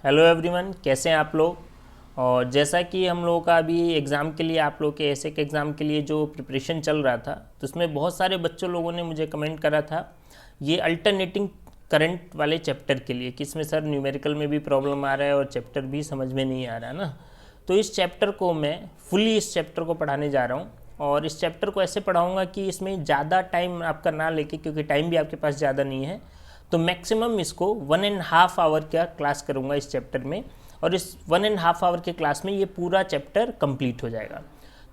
Hello everyone, कैसे हैं आप लोग। और जैसा कि हम लोगों का अभी एग्ज़ाम के लिए, आप लोग के ऐसे के एग्ज़ाम के लिए जो प्रिपरेशन चल रहा था, तो उसमें बहुत सारे बच्चों लोगों ने मुझे कमेंट करा था ये अल्टरनेटिंग करंट वाले चैप्टर के लिए कि इसमें सर न्यूमेरिकल में भी प्रॉब्लम आ रहा है और चैप्टर भी समझ में नहीं आ रहा है ना। तो इस चैप्टर को मैं फुली इस चैप्टर को पढ़ाने जा रहा हूँ और इस चैप्टर को ऐसे पढ़ाऊँगा कि इसमें ज़्यादा टाइम आपका ना लेके, क्योंकि टाइम भी आपके पास ज़्यादा नहीं है, तो मैक्सिमम इसको 1.5 आवर का क्लास करूँगा इस चैप्टर में। और इस 1.5 आवर के क्लास में ये पूरा चैप्टर कंप्लीट हो जाएगा।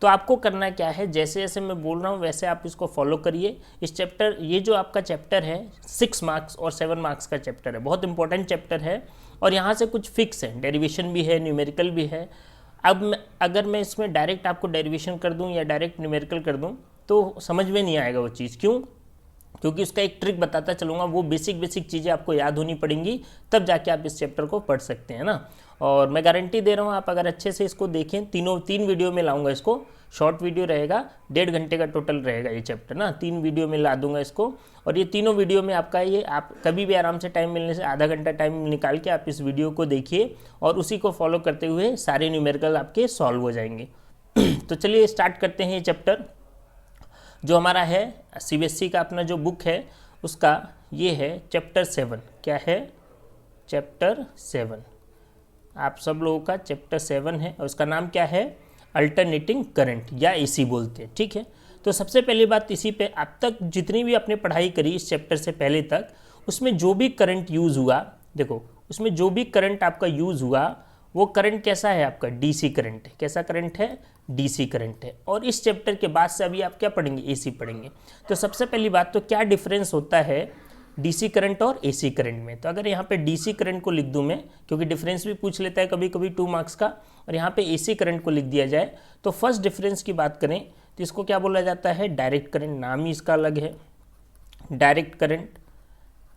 तो आपको करना क्या है, जैसे जैसे मैं बोल रहा हूँ वैसे आप इसको फॉलो करिए। इस चैप्टर, ये जो आपका चैप्टर है 6 मार्क्स और 7 मार्क्स का चैप्टर है, बहुत इंपॉर्टेंट चैप्टर है। और यहाँ से कुछ फिक्स है, डेरिवेशन भी है, न्यूमेरिकल भी है। अब अगर मैं इसमें डायरेक्ट आपको डेरिवेशन कर दूँ या डायरेक्ट न्यूमेरिकल कर दूँ तो समझ में नहीं आएगा वो चीज़। क्यों? क्योंकि उसका एक ट्रिक बताता चलूँगा, वो बेसिक बेसिक चीज़ें आपको याद होनी पड़ेंगी, तब जाके आप इस चैप्टर को पढ़ सकते हैं ना। और मैं गारंटी दे रहा हूँ, आप अगर अच्छे से इसको देखें, तीन वीडियो में लाऊंगा इसको। शॉर्ट वीडियो रहेगा, 1.5 घंटे का टोटल रहेगा ये चैप्टर ना, 3 वीडियो में ला दूंगा इसको। और ये तीनों वीडियो में आपका ये, आप कभी भी आराम से टाइम मिलने से आधा घंटा टाइम निकाल के आप इस वीडियो को देखिए और उसी को फॉलो करते हुए सारे न्यूमेरिकल आपके सॉल्व हो जाएंगे। तो चलिए स्टार्ट करते हैं ये चैप्टर जो हमारा है सीबीएसई का अपना जो बुक है उसका। ये है चैप्टर 7। क्या है? चैप्टर 7। आप सब लोगों का चैप्टर 7 है और उसका नाम क्या है? अल्टरनेटिंग करंट या एसी बोलते हैं। ठीक है, तो सबसे पहली बात इसी पे, अब तक जितनी भी आपने पढ़ाई करी इस चैप्टर से पहले तक, उसमें जो भी करंट यूज़ हुआ, देखो उसमें जो भी करंट आपका यूज़ हुआ वो करंट कैसा है? आपका डीसी करंट है। कैसा करंट है? डीसी करंट है। और इस चैप्टर के बाद से अभी आप क्या पढ़ेंगे? एसी पढ़ेंगे। तो सबसे पहली बात तो क्या डिफरेंस होता है डीसी करंट और एसी करंट में। तो अगर यहाँ पे डीसी करंट को लिख दूँ मैं, क्योंकि डिफरेंस भी पूछ लेता है कभी कभी 2 मार्क्स का, और यहाँ पे एसी करंट को लिख दिया जाए, तो फर्स्ट डिफरेंस की बात करें तो इसको क्या बोला जाता है? Direct current. नाम ही इसका अलग है, डायरेक्ट करंट।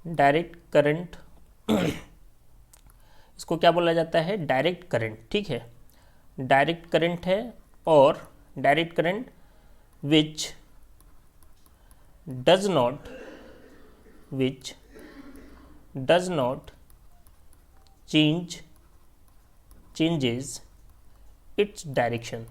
डायरेक्ट करंट इसको क्या बोला जाता है? Direct current. ठीक है, डायरेक्ट करंट है। और direct current which does not changes its direction.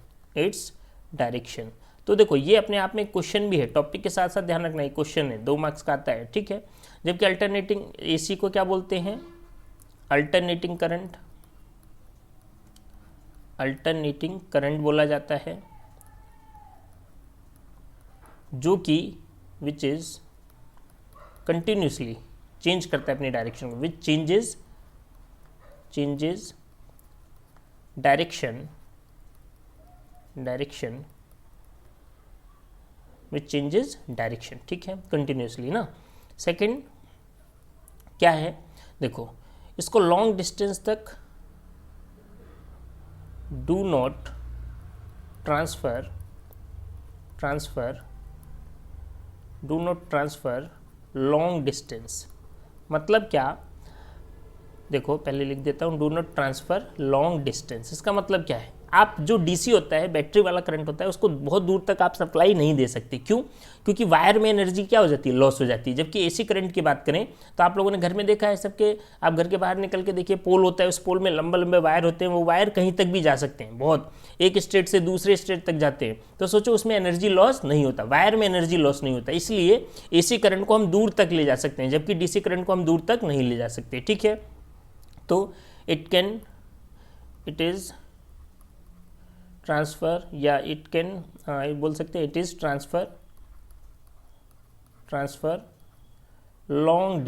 तो देखो ये अपने आप में क्वेश्चन भी है, टॉपिक के साथ साथ ध्यान रखना, एक क्वेश्चन है, 2 मार्क्स का आता है। ठीक है, जबकि अल्टरनेटिंग एसी को क्या बोलते हैं? Alternating current. अल्टरनेटिंग करंट बोला जाता है, जो कि विच इज कंटिन्यूसली चेंज करता है अपनी डायरेक्शन को, विच changes direction which changes direction. ठीक है, कंटिन्यूसली ना। सेकंड क्या है? देखो इसको लॉन्ग डिस्टेंस तक do not transfer long distance. मतलब क्या? देखो पहले लिख देता हूँ, do not transfer long distance. इसका मतलब क्या है? आप जो डीसी होता है, बैटरी वाला करंट होता है, उसको बहुत दूर तक आप सप्लाई नहीं दे सकते। क्यों? क्योंकि वायर में एनर्जी क्या हो जाती है? लॉस हो जाती है। जबकि एसी करंट की बात करें तो आप लोगों ने घर में देखा है सबके, आप घर के बाहर निकल के देखिए, पोल होता है, उस पोल में लंबे लंबे वायर होते हैं, वो वायर कहीं तक भी जा सकते हैं, बहुत, एक स्टेट से दूसरे स्टेट तक जाते हैं। तो सोचो उसमें एनर्जी लॉस नहीं होता, वायर में एनर्जी लॉस नहीं होता, इसलिए एसी करंट को हम दूर तक ले जा सकते हैं, जबकि डीसी करंट को हम दूर तक नहीं ले जा सकते। ठीक है, तो इट इज ट्रांसफर, या इट कैन बोल सकते हैं, it is transfer long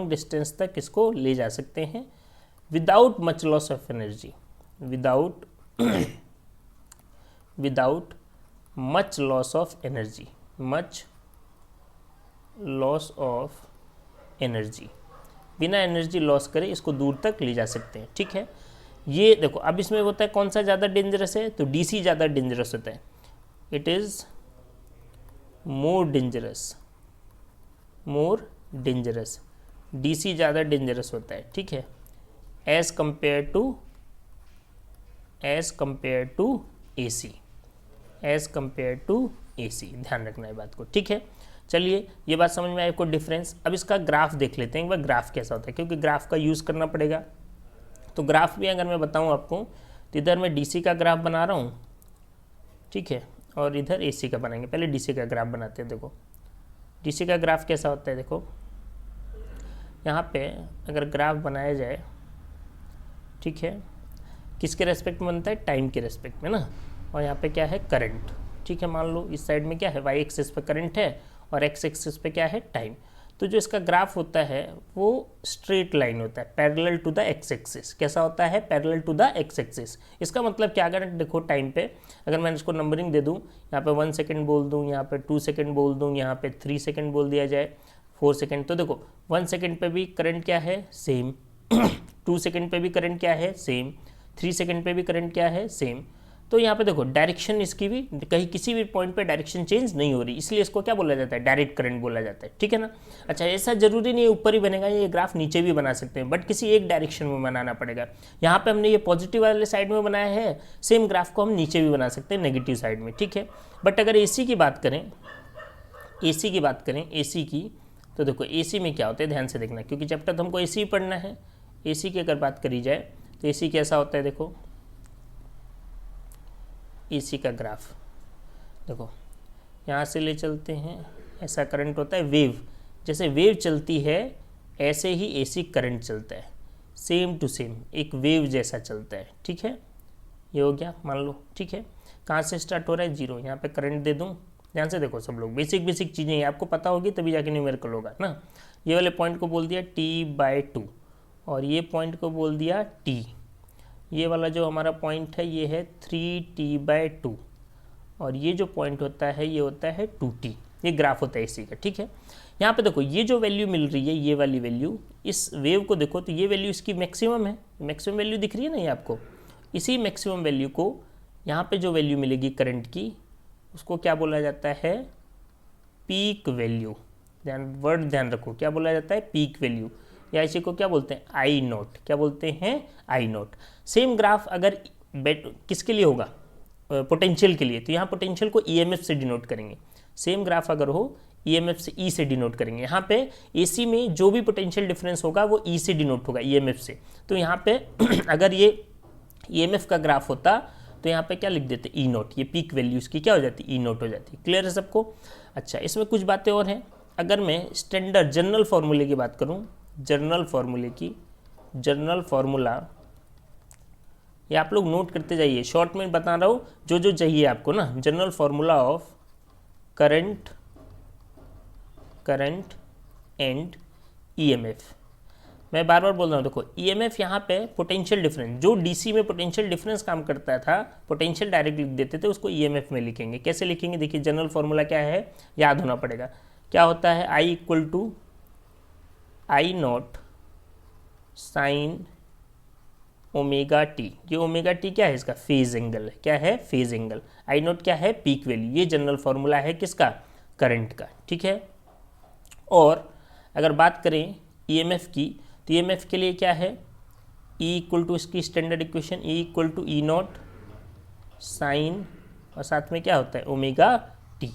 distance तक इसको ले जा सकते हैं without much loss of energy, without much loss of energy, बिना एनर्जी लॉस करे इसको दूर तक ले जा सकते हैं। ठीक है, ये देखो अब इसमें होता है कौन सा ज़्यादा डेंजरस है? तो डीसी ज़्यादा डेंजरस होता है। It is more dangerous, DC ज़्यादा डेंजरस होता है। ठीक है, एज कंपेयर टू एसी, ध्यान रखना है बात को। ठीक है, चलिए ये बात समझ में आई आपको डिफरेंस। अब इसका ग्राफ देख लेते हैं एक बार, ग्राफ कैसा होता है, क्योंकि ग्राफ का यूज़ करना पड़ेगा। तो ग्राफ भी अगर मैं बताऊँ आपको, तो इधर मैं DC का ग्राफ बना रहा हूँ, ठीक है, और इधर AC का बनाएंगे। पहले DC का ग्राफ बनाते हैं। देखो DC का ग्राफ कैसा होता है, देखो यहाँ पे अगर ग्राफ बनाया जाए, ठीक है, किसके रेस्पेक्ट में बनता है, टाइम के रेस्पेक्ट में ना, और यहाँ पे क्या है, करंट, ठीक है। मान लो इस साइड में क्या है, y एक्सिस पे करंट है और x एक्सिस पे क्या है, टाइम। तो जो इसका ग्राफ होता है वो स्ट्रेट लाइन होता है, parallel to the x axis. कैसा होता है, parallel to the x axis. इसका मतलब क्या, अगर देखो टाइम पे अगर मैं इसको नंबरिंग दे दूँ, यहाँ पे 1 सेकेंड बोल दूँ, यहाँ पे 2 सेकेंड बोल दूँ, यहाँ पे 3 सेकेंड बोल दिया जाए, 4 सेकेंड, तो देखो 1 सेकेंड पे भी करंट क्या है, सेम 2 सेकेंड पे भी करंट क्या है, सेम 3 सेकेंड पे भी करंट क्या है, सेम। तो यहाँ पे देखो डायरेक्शन इसकी भी कहीं किसी भी पॉइंट पे डायरेक्शन चेंज नहीं हो रही, इसलिए इसको क्या बोला जाता है, डायरेक्ट करंट बोला जाता है, ठीक है ना। अच्छा, ऐसा जरूरी नहीं है ऊपर ही बनेगा, ये ग्राफ नीचे भी बना सकते हैं, बट किसी एक डायरेक्शन में बनाना पड़ेगा। यहाँ पे हमने ये पॉजिटिव वाले साइड में बनाया है, सेम ग्राफ को हम नीचे भी बना सकते हैं नेगेटिव साइड में, ठीक है। बट अगर AC की बात करें, AC की बात करें, AC की, तो देखो AC में क्या होता है, ध्यान से देखना, क्योंकि चैप्टर तो हमको AC ही पढ़ना है। AC की अगर बात करी जाए तो AC कैसा होता है, देखो AC का ग्राफ देखो, यहाँ से ले चलते हैं, ऐसा करंट होता है, वेव, जैसे वेव चलती है ऐसे ही AC करंट चलता है, सेम टू सेम एक वेव जैसा चलता है, ठीक है। ये हो गया, मान लो, ठीक है। कहाँ से स्टार्ट हो रहा है, 0, यहाँ पे करंट दे दूँ। ध्यान से देखो सब लोग, बेसिक चीज़ें आपको पता होगी तभी जाके न्यूमेरिकल होगा ना। ये वाले पॉइंट को बोल दिया T/2 और ये पॉइंट को बोल दिया T। ये वाला जो हमारा पॉइंट है ये है 3T/2 और ये जो पॉइंट होता है ये होता है 2T। ये ग्राफ होता है इसी का, ठीक है। यहाँ पे देखो ये जो वैल्यू मिल रही है, ये वाली वैल्यू, इस वेव को देखो तो ये वैल्यू इसकी मैक्सिमम है, मैक्सिमम वैल्यू दिख रही है ना ये आपको। इसी मैक्सिमम वैल्यू को यहाँ पे जो वैल्यू मिलेगी करंट की, उसको क्या बोला जाता है, पीक वैल्यू। ध्यान रखो, क्या बोला जाता है, पीक वैल्यू, या इसी को क्या बोलते हैं, I0। क्या बोलते हैं, I0। सेम ग्राफ अगर किसके लिए होगा, पोटेंशियल के लिए, तो यहाँ पोटेंशियल को EMF से डिनोट करेंगे। सेम ग्राफ अगर हो EMF से E से डिनोट करेंगे। यहाँ पे AC में जो भी पोटेंशियल डिफरेंस होगा वो E से डिनोट होगा, EMF से। तो यहाँ पे अगर ये EMF का ग्राफ होता तो यहाँ पे क्या लिख देते, E0। ये पीक वैल्यू इसकी क्या हो जाती, E0 हो जाती। क्लियर है सबको। अच्छा, इसमें कुछ बातें और हैं। अगर मैं स्टैंडर्ड जनरल फार्मूले की बात करूँ, जनरल फार्मूला, ये आप लोग नोट करते जाइए, शॉर्ट में बता रहा हूँ जो जो चाहिए आपको ना। General formula of current and EMF, मैं बार बार बोल रहा हूँ। देखो EMF यहाँ पे पोटेंशियल डिफरेंस, जो DC में पोटेंशियल डिफरेंस काम करता था, पोटेंशियल डायरेक्ट लिख देते थे, उसको EMF में लिखेंगे। कैसे लिखेंगे, देखिए जनरल फार्मूला क्या है, याद होना पड़ेगा। क्या होता है, I I0 sign omega T. ये ओमेगा टी क्या है, इसका फेज एंगल है। क्या है, फेज एंगल। I0 क्या है, पीक वैल्यू। ये जनरल फार्मूला है किसका, करंट का, ठीक है। और अगर बात करें EMF की, तो EMF के लिए क्या है, E = इसकी standard equation, E = E0 sign, और साथ में क्या होता है, ओमेगा टी।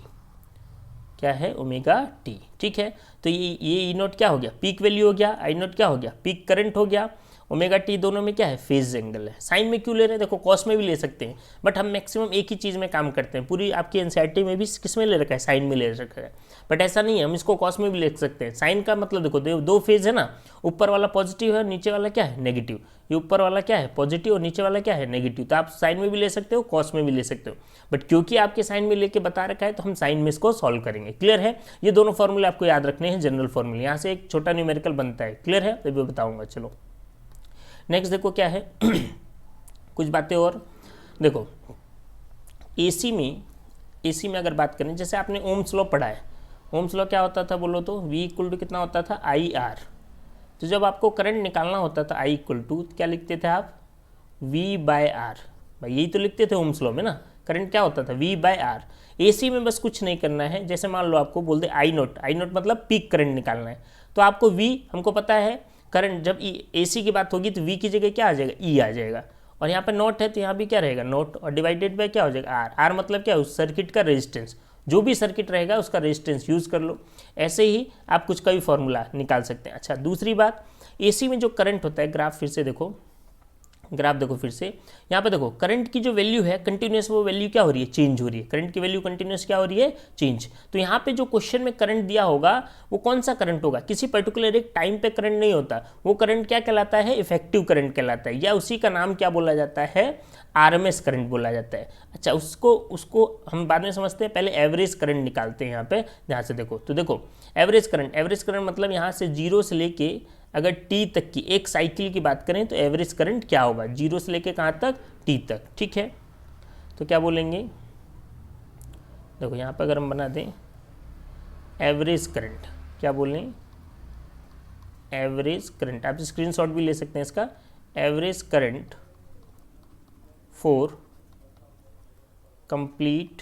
क्या है, ओमेगा टी, ठीक है। तो ये E0 क्या हो गया, पीक वैल्यू हो गया, I0 क्या हो गया, पीक करंट हो गया, ओमेगा टी दोनों में क्या है, फेज एंगल है। साइन में क्यों ले रहे हैं, देखो कॉस में भी ले सकते हैं, बट हम मैक्सिमम एक ही चीज़ में काम करते हैं। पूरी आपकी एनसीईआरटी में भी किस में ले रखा है, साइन में ले रखा है, बट ऐसा नहीं है, हम इसको कॉस में भी ले सकते हैं। साइन का मतलब देखो दो फेज है ना, ऊपर वाला पॉजिटिव है, नीचे वाला क्या है, नेगेटिव। ये ऊपर वाला क्या है, पॉजिटिव, और नीचे वाला क्या है, नेगेटिव। तो आप साइन में भी ले सकते हो, कॉस में भी ले सकते हो, बट क्योंकि आपके साइन में लेके बता रखा है तो हम साइन में इसको सॉल्व करेंगे। क्लियर है। ये दोनों फॉर्मूले आपको याद रखने हैं, जनरल फॉर्मूले। यहाँ से एक छोटा न्यूमेरिकल बनता है। क्लियर है, तो भी बताऊंगा। चलो नेक्स्ट देखो क्या है कुछ बातें और। देखो AC में अगर बात करें, जैसे आपने ओम्स लॉ पढ़ा है। ओम्स लॉ क्या होता था बोलो तो, V = कितना होता था, IR। तो जब आपको करंट निकालना होता था I = क्या लिखते थे आप, V/R। भाई यही तो लिखते थे ओम्स लॉ में ना, करंट क्या होता था, V/R। AC में बस कुछ नहीं करना है, जैसे मान लो आपको बोल दे I0 मतलब पीक करंट निकालना है, तो आपको V, हमको पता है करंट जब AC की बात होगी तो V की जगह क्या आ जाएगा, E आ जाएगा, और यहाँ पे नोट है तो यहाँ भी क्या रहेगा, नोट, और डिवाइडेड बाय क्या हो जाएगा, R मतलब क्या है, उस सर्किट का रेजिस्टेंस। जो भी सर्किट रहेगा उसका रेजिस्टेंस यूज़ कर लो। ऐसे ही आप कुछ का भी फॉर्मूला निकाल सकते हैं। अच्छा, दूसरी बात, एसी में जो करंट होता है, ग्राफ फिर से देखो, ग्राफ देखो फिर से, यहाँ पे देखो करंट की जो वैल्यू है कंटिन्यूस, वो वैल्यू क्या हो रही है, चेंज हो रही है। करंट की वैल्यू कंटिन्यूस क्या हो रही है, चेंज। तो यहाँ पे जो क्वेश्चन में करंट दिया होगा वो कौन सा करंट होगा, किसी पर्टिकुलर एक टाइम पे करंट नहीं होता, वो करंट क्या कहलाता है, इफेक्टिव करंट कहलाता है, या उसी का नाम क्या बोला जाता है, आरएमएस करंट बोला जाता है। अच्छा, उसको हम बाद में समझते हैं, पहले एवरेज करंट निकालते हैं। यहाँ पे ध्यान से देखो, तो देखो एवरेज करंट मतलब यहाँ से जीरो से लेके अगर टी तक की एक साइकिल की बात करें तो एवरेज करंट क्या होगा, जीरो से लेके कहाँ तक, टी तक। ठीक है, तो क्या बोलेंगे, देखो यहाँ पर अगर हम बना दें एवरेज करंट, क्या बोलें, एवरेज करंट, आप स्क्रीनशॉट भी ले सकते हैं इसका, average current for complete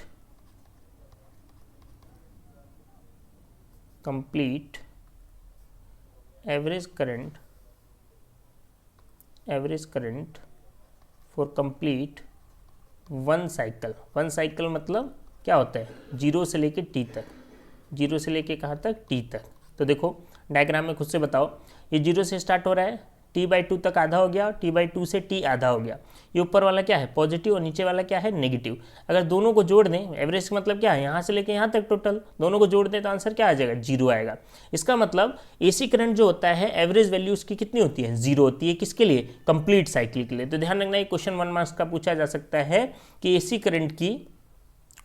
average current for complete one cycle मतलब क्या होता है, जीरो से लेके टी तक, जीरो से लेके कहाँ तक, टी तक। तो देखो डायग्राम में खुद से बताओ, ये जीरो से स्टार्ट हो रहा है, t/2 तक आधा हो गया, t/2 से t आधा हो गया। ये ऊपर वाला क्या है, पॉजिटिव, और नीचे वाला क्या है, नेगेटिव। अगर दोनों को जोड़ दें, एवरेज मतलब क्या है, यहाँ से लेके यहाँ तक टोटल, दोनों को जोड़ दें तो आंसर क्या आ जाएगा, जीरो आएगा। इसका मतलब एसी करंट जो होता है एवरेज वैल्यू उसकी कितनी होती है, जीरो होती है। किसके लिए, कंप्लीट साइकिल के लिए। तो ध्यान रखना, ये क्वेश्चन 1 मार्क्स का पूछा जा सकता है कि एसी करंट की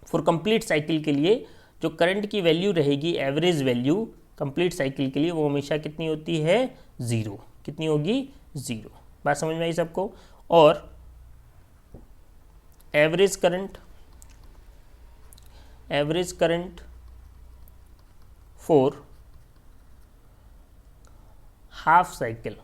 फॉर कंप्लीट साइकिल के लिए जो करंट की वैल्यू रहेगी, एवरेज वैल्यू कंप्लीट साइकिल के लिए, वो हमेशा कितनी होती है, जीरो। कितनी होगी, जीरो। बात समझ में आई सबको। और average current for half cycle,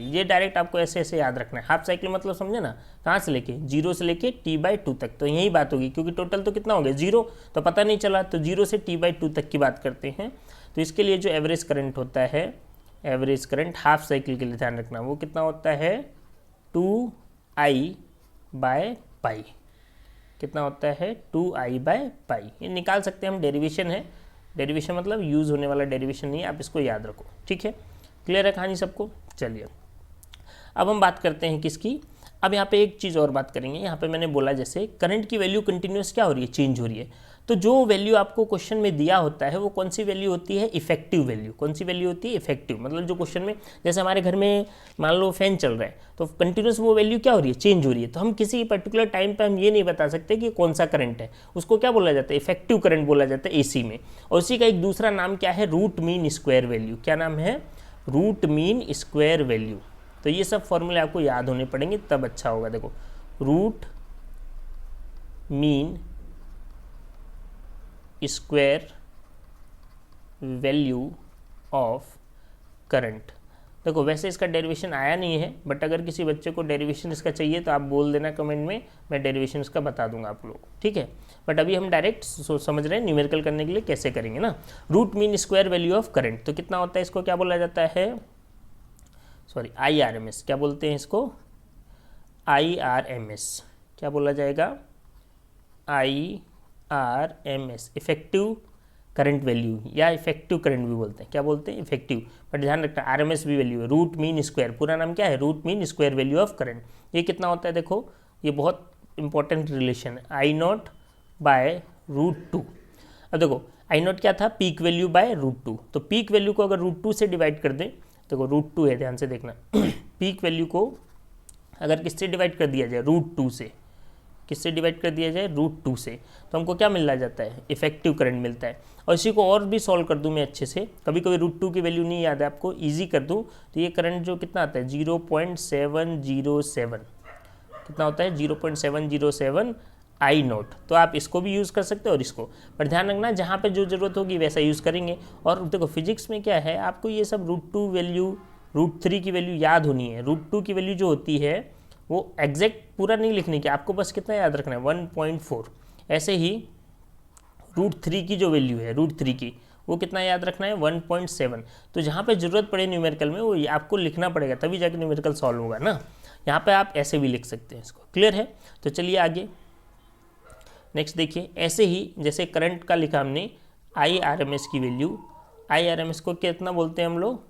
ये डायरेक्ट आपको ऐसे ऐसे याद रखना है। हाफ साइकिल मतलब समझे ना, कहाँ से लेके, जीरो से लेके t/2 तक। तो यही बात होगी, क्योंकि टोटल तो कितना हो गया, जीरो, तो पता नहीं चला, तो जीरो से t/2 तक की बात करते हैं। तो इसके लिए जो एवरेज करंट होता है, एवरेज करंट हाफ साइकिल के लिए ध्यान रखना, वो कितना होता है, 2I/π। कितना होता है, 2I/π। ये निकाल सकते हैं हम, डेरिवेशन है, डेरिवेशन मतलब यूज़ होने वाला डेरिवेशन नहीं है, आप इसको याद रखो। ठीक है, क्लियर है कहानी सबको। चलिए अब हम बात करते हैं किसकी, अब यहाँ पे एक चीज़ और बात करेंगे। यहाँ पे मैंने बोला जैसे करंट की वैल्यू कंटिन्यूस क्या हो रही है, चेंज हो रही है। तो जो वैल्यू आपको क्वेश्चन में दिया होता है वो कौन सी वैल्यू होती है, इफेक्टिव वैल्यू। कौन सी वैल्यू होती है, इफेक्टिव। मतलब जो क्वेश्चन में, जैसे हमारे घर में मान लो फैन चल रहा है, तो कंटिन्यूस वो वैल्यू क्या हो रही है, चेंज हो रही है। तो हम किसी पर्टिकुलर टाइम पे हम ये नहीं बता सकते कि कौन सा करंट है, उसको क्या बोला जाता है, इफेक्टिव करंट बोला जाता है एसी में। और उसी का एक दूसरा नाम क्या है, रूट मीन स्क्वायर वैल्यू। क्या नाम है, रूट मीन स्क्वायर वैल्यू। तो ये सब फॉर्मूले आपको याद होने पड़ेंगे, तब अच्छा होगा। देखो, root mean square value of current. देखो वैसे इसका डेरिवेशन आया नहीं है, बट अगर किसी बच्चे को डेरिवेशन इसका चाहिए तो आप बोल देना कमेंट में, मैं डेरिवेशन इसका बता दूंगा आप लोग, ठीक है। बट अभी हम डायरेक्ट समझ रहे हैं न्यूमेरिकल करने के लिए कैसे करेंगे ना। Root mean square value of current, तो कितना होता है, इसको क्या बोला जाता है, सॉरी IRMS। क्या बोलते हैं इसको, IRMS। क्या बोला जाएगा, IRMS, इफेक्टिव करंट वैल्यू, या इफेक्टिव करंट भी बोलते हैं। क्या बोलते हैं, इफेक्टिव। बट ध्यान रखना RMS भी वैल्यू है। रूट मीन स्क्वायर, पूरा नाम क्या है, root mean square value of current. ये कितना होता है, देखो ये बहुत इंपॉर्टेंट रिलेशन है, I0/√2। अब देखो I0 क्या था, पीक वैल्यू बाय √2। तो पीक वैल्यू को अगर √2 से डिवाइड कर दें, देखो √2 है, ध्यान से देखना पीक वैल्यू को अगर किससे डिवाइड कर दिया जाए, √2 से, किससे डिवाइड कर दिया जाए, √2 से, तो हमको क्या मिलना जाता है, इफेक्टिव करंट मिलता है। और इसी को और भी सॉल्व कर दूं मैं अच्छे से, कभी कभी √2 की वैल्यू नहीं याद है आपको, इजी कर दूं तो ये करंट जो कितना आता है, 0.707, कितना होता है, 0.707 I0। तो आप इसको भी यूज़ कर सकते हो और इसको, पर ध्यान रखना जहाँ पे जो ज़रूरत होगी वैसा यूज़ करेंगे। और देखो फिजिक्स में क्या है, आपको ये सब √2 वैल्यू, √3 की वैल्यू याद होनी है। √2 की वैल्यू जो होती है वो एग्जैक्ट पूरा नहीं लिखने की, आपको बस कितना याद रखना है, 1.4। ऐसे ही √3 की जो वैल्यू है, √3 की, वो कितना याद रखना है, 1.7। तो जहाँ पे ज़रूरत पड़े न्यूमेरिकल में वो आपको लिखना पड़ेगा, तभी जाके न्यूमेरिकल सॉल्व होगा ना। यहाँ पे आप ऐसे भी लिख सकते हैं इसको, क्लियर है। तो चलिए आगे, नेक्स्ट देखिए, ऐसे ही जैसे करंट का लिखा हमने IRMS की वैल्यू, IRMS को कितना बोलते हैं हम लोग,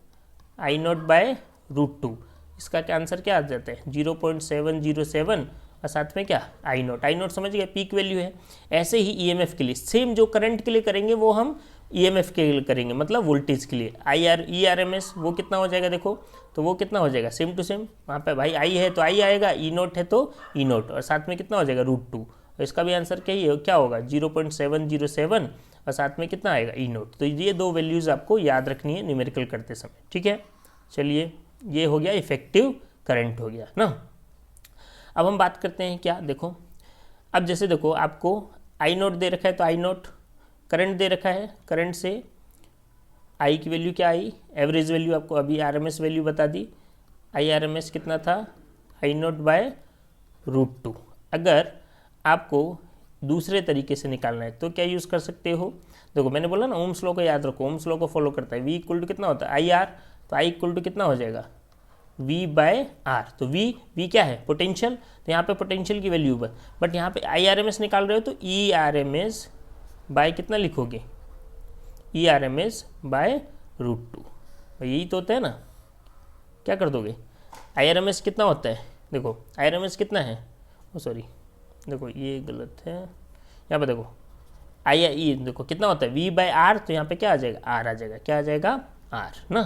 I0/√2। इसका क्या आंसर क्या आ जाता है 0.707 और साथ में क्या I0 समझ गए, पीक वैल्यू है। ऐसे ही EMF के लिए सेम जो करंट के लिए करेंगे वो हम EMF के लिए करेंगे, मतलब वोल्टेज के लिए ERMS वो कितना हो जाएगा देखो, तो वो कितना हो जाएगा सेम टू सेम, वहाँ पे भाई I है तो I आएगा, E0 है तो E0 और साथ में कितना हो जाएगा √2। तो इसका भी आंसर क्या होगा 0.707 और साथ में कितना आएगा E0। तो ये दो वैल्यूज़ आपको याद रखनी है न्यूमेरिकल करते समय, ठीक है। चलिए ये हो गया इफेक्टिव करंट हो गया ना। अब हम बात करते हैं क्या, देखो अब जैसे देखो आपको I0 दे रखा है तो I0 करंट दे रखा है, करंट से I की वैल्यू क्या आई, एवरेज वैल्यू आपको अभी RMS वैल्यू बता दी, IRMS कितना था I0/√2। अगर आपको दूसरे तरीके से निकालना है तो क्या यूज़ कर सकते हो, देखो मैंने बोला ना ओम्स लॉ को याद रखो, ओम्स लॉ को फॉलो करता है, V इक्वल टू कितना होता है IR, तो I इक्वल टू कितना हो जाएगा V/R। तो V क्या है पोटेंशियल, तो यहाँ पे पोटेंशियल की वैल्यू है, बट यहाँ पे IRMS निकाल रहे हो तो ERMS बाय कितना लिखोगे ERMS/√2। यही तो होता है ना, क्या कर दोगे IRMS कितना होता है, देखो IRMS कितना है, ओ सॉरी देखो ये गलत है, यहाँ पे देखो देखो कितना होता है V/R, तो यहाँ पे क्या आ जाएगा R आ जाएगा, क्या आ जाएगा R ना,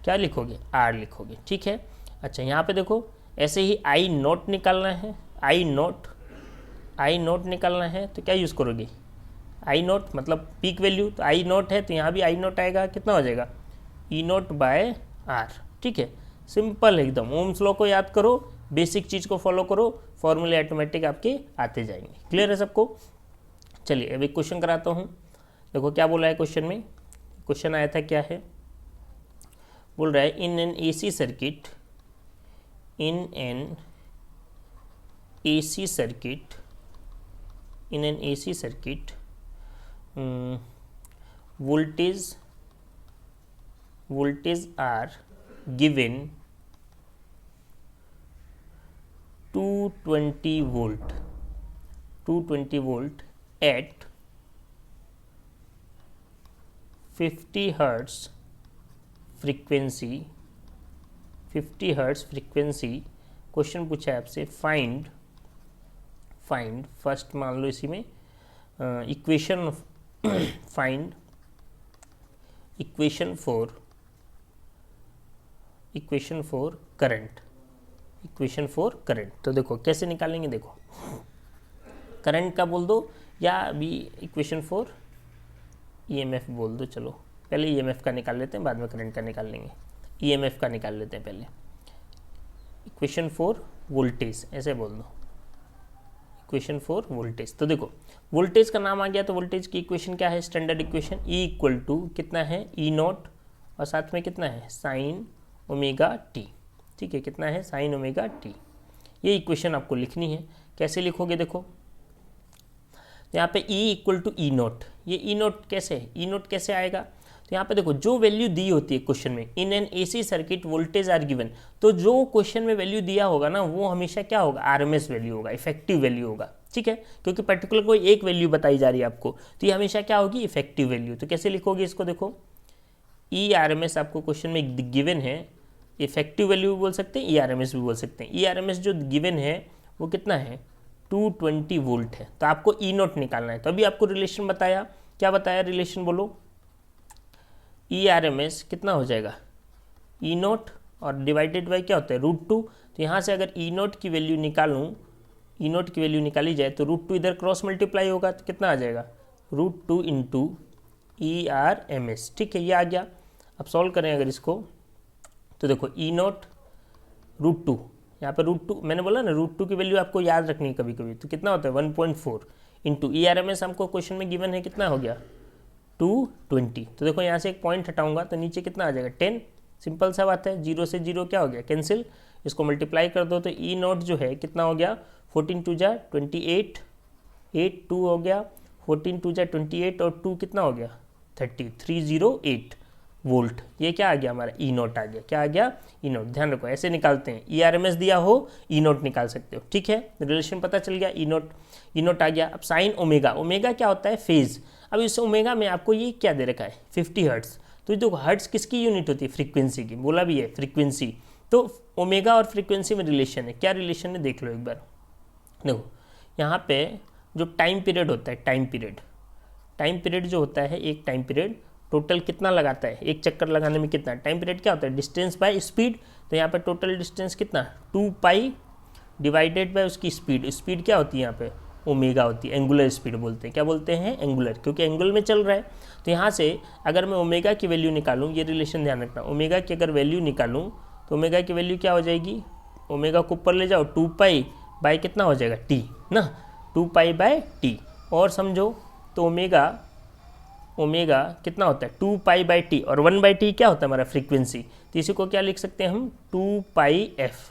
क्या लिखोगे R लिखोगे, ठीक है। अच्छा यहाँ पे देखो ऐसे ही I0 निकालना है, I0 निकालना है तो क्या यूज़ करोगे I0 मतलब पीक वैल्यू, तो I0 है तो यहाँ भी I0 आएगा, कितना हो जाएगा E0/R, ठीक है। सिंपल एकदम, ओम्स लॉ को याद करो, बेसिक चीज़ को फॉलो करो, फॉर्मूले ऑटोमेटिक आपके आते जाएंगे। क्लियर है सबको। चलिए अब एक क्वेश्चन कराता हूँ, देखो क्या बोला है क्वेश्चन में, क्वेश्चन आया था क्या है, बोल रहा है इन an AC circuit, voltage are given 220 volt at 50 hertz frequency, question पूछा है आपसे फाइंड फर्स्ट मान लो इसी में equation find equation for current. तो देखो कैसे निकालेंगे, देखो करंट का बोल दो या अभी इक्वेशन फॉर EMF बोल दो, चलो पहले EMF का निकाल लेते हैं, बाद में करंट का निकाल लेंगे। EMF का निकाल लेते हैं पहले, इक्वेशन फॉर वोल्टेज ऐसे बोल दो, इक्वेशन फॉर वोल्टेज। तो देखो वोल्टेज का नाम आ गया, तो वोल्टेज की इक्वेशन क्या है, standard equation E equal to कितना है E0 और साथ में कितना है sin ωt, ठीक है, कितना है sin ωt। ये इक्वेशन आपको लिखनी है, कैसे लिखोगे देखो यहाँ पे E इक्वल टू E0, ये E0 कैसे है, E0 कैसे आएगा, तो यहाँ पे देखो जो वैल्यू दी होती है क्वेश्चन में, in an AC circuit voltage are given, तो जो क्वेश्चन में वैल्यू दिया होगा ना वो हमेशा क्या होगा RMS वैल्यू होगा, इफेक्टिव वैल्यू होगा, ठीक है, क्योंकि पर्टिकुलर कोई एक वैल्यू बताई जा रही है आपको, तो ये हमेशा क्या होगी इफेक्टिव वैल्यू। तो कैसे लिखोगे इसको, देखो ERMS आपको क्वेश्चन में गिवन है, इफेक्टिव वैल्यू भी बोल सकते हैं ERMS भी बोल सकते हैं। ERMS जो गिवन है वो कितना है 220 वोल्ट है, तो आपको E0 निकालना है। तो अभी आपको रिलेशन बताया, क्या बताया रिलेशन बोलो, ERMS कितना हो जाएगा E0 और डिवाइडेड बाई क्या होता है √2। तो यहाँ से अगर E0 की वैल्यू निकालूँ, E0 की वैल्यू निकाली जाए तो √2 इधर क्रॉस मल्टीप्लाई होगा तो कितना आ जाएगा √2 इंटू ERMS, ठीक है, ये आ गया। अब सॉल्व करें अगर इसको, तो देखो E0 √2, यहाँ पर √2 मैंने बोला ना √2 की वैल्यू आपको याद रखनी है कभी कभी, तो कितना होता है 1.4 इंटू ERMS हमको क्वेश्चन में गिवन है, कितना हो गया 220। तो देखो यहाँ से एक पॉइंट हटाऊंगा तो नीचे कितना आ जाएगा 10, सिंपल सा बात है, 0 से 0 क्या हो गया कैंसिल, इसको मल्टीप्लाई कर दो तो E0 जो है कितना हो गया 14 2 जा 28, 8 2 हो गया, 14 2 जा 28 और 2 कितना हो गया 30, 308। वोल्ट। ये क्या आ गया हमारा ई नोट आ गया। क्या आ गया? ई नोट। ध्यान रखो ऐसे निकालते हैं, ई आर एम एस दिया हो ई नोट निकाल सकते हो। ठीक है, रिलेशन पता चल गया, ई नोट आ गया। अब साइन ओमेगा, ओमेगा क्या होता है? फेज। अब इस ओमेगा में आपको ये क्या दे रखा है? 50 हर्ट्स। तो देखो हर्ट्स किसकी यूनिट होती है? फ्रीक्वेंसी की, बोला भी है फ्रीक्वेंसी। तो ओमेगा और फ्रीक्वेंसी में रिलेशन है। क्या रिलेशन है देख लो एक बार। देखो यहाँ पे जो टाइम पीरियड होता है, टाइम पीरियड जो होता है, एक टाइम पीरियड टोटल कितना लगाता है? एक चक्कर लगाने में कितना टाइम पीरियड क्या होता है? Distance by speed. तो यहाँ पे टोटल डिस्टेंस कितना? 2 पाई डिवाइडेड बाय उसकी स्पीड। स्पीड क्या होती है यहाँ पे? ओमेगा होती है। एंगुलर स्पीड बोलते हैं। क्या बोलते हैं? एंगुलर, क्योंकि एंगुल में चल रहा है। तो यहाँ से अगर मैं ओमेगा की वैल्यू निकालूँ, ये रिलेशन ध्यान रखना, ओमेगा की अगर वैल्यू निकालूँ तो ओमेगा की वैल्यू क्या हो जाएगी? ओमेगा को ऊपर ले जाओ, 2 पाई बाय कितना हो जाएगा? टी ना, 2 पाई बाय टी। और समझो तो ओमेगा कितना होता है? 2 पाई बाई टी, और 1 बाई टी क्या होता है हमारा? फ्रीक्वेंसी। तो इसी को क्या लिख सकते हैं हम? 2 पाई एफ